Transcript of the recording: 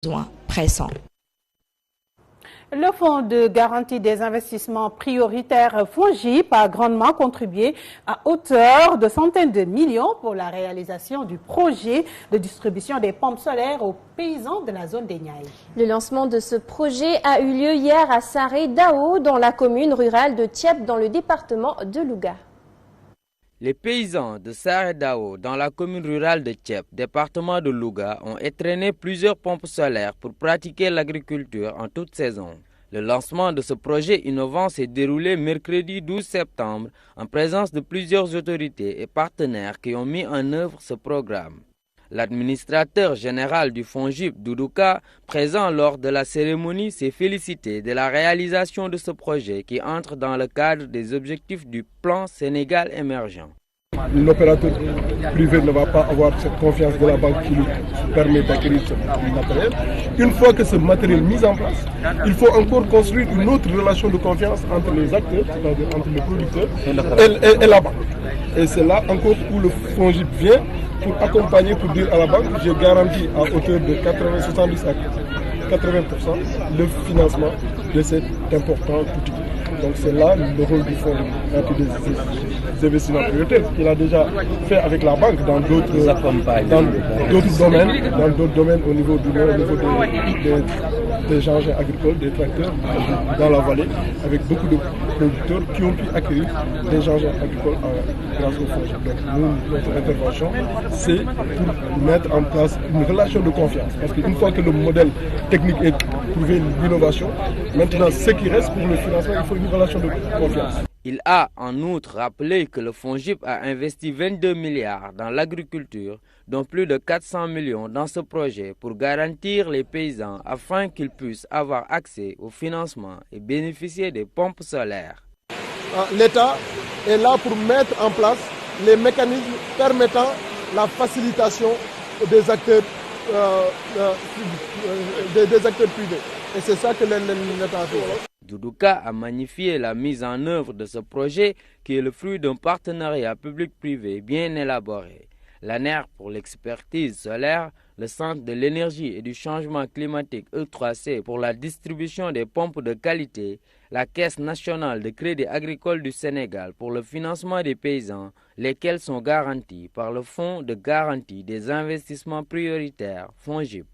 besoins pressants. Le Fonds de garantie des investissements prioritaires FONGIP a grandement contribué à hauteur de centaines de millions pour la réalisation du projet de distribution des pompes solaires aux paysans de la zone des Niayes. Le lancement de ce projet a eu lieu hier à Saré-Dao, dans la commune rurale de Thiep, dans le département de Louga. Les paysans de Saré-Dao, dans la commune rurale de Thiep, département de Louga, ont étrenné plusieurs pompes solaires pour pratiquer l'agriculture en toute saison. Le lancement de ce projet innovant s'est déroulé mercredi 12 septembre en présence de plusieurs autorités et partenaires qui ont mis en œuvre ce programme. L'administrateur général du FONGIP, Doudouka, présent lors de la cérémonie, s'est félicité de la réalisation de ce projet qui entre dans le cadre des objectifs du plan Sénégal émergent. L'opérateur privé ne va pas avoir cette confiance de la banque qui lui permet d'acquérir ce matériel. Une fois que ce matériel est mis en place, il faut encore construire une autre relation de confiance entre les acteurs, c'est-à-dire entre le producteur et la banque. Et c'est là encore où le FONGIP vient pour accompagner, pour dire à la banque, je garantis à hauteur de 70 à 80% le financement de cet important outil. Donc c'est là le rôle du fonds des investissements prioritaires qu'il a déjà fait avec la banque dans d'autres domaines au niveau du nord, au niveau des engins agricoles, des tracteurs dans la vallée, avec beaucoup de producteurs qui ont pu acquérir des engins agricoles grâce au fonds. Donc nous, notre intervention, c'est pour mettre en place une relation de confiance. Parce qu'une fois que le modèle technique est prouvé, l'innovation, maintenant ce qui reste pour le financement, il faut une relation de confiance. Il a en outre rappelé que le FONGIP a investi 22 milliards dans l'agriculture, dont plus de 400 millions dans ce projet pour garantir les paysans afin qu'ils puissent avoir accès au financement et bénéficier des pompes solaires. L'État est là pour mettre en place les mécanismes permettant la facilitation des acteurs privés. Et c'est ça que l'État fait. Doudouka a magnifié la mise en œuvre de ce projet qui est le fruit d'un partenariat public-privé bien élaboré. L'ANER pour l'expertise solaire, le Centre de l'énergie et du changement climatique E3C pour la distribution des pompes de qualité, la Caisse nationale de crédit agricole du Sénégal pour le financement des paysans, lesquels sont garantis par le Fonds de garantie des investissements prioritaires FONGIP.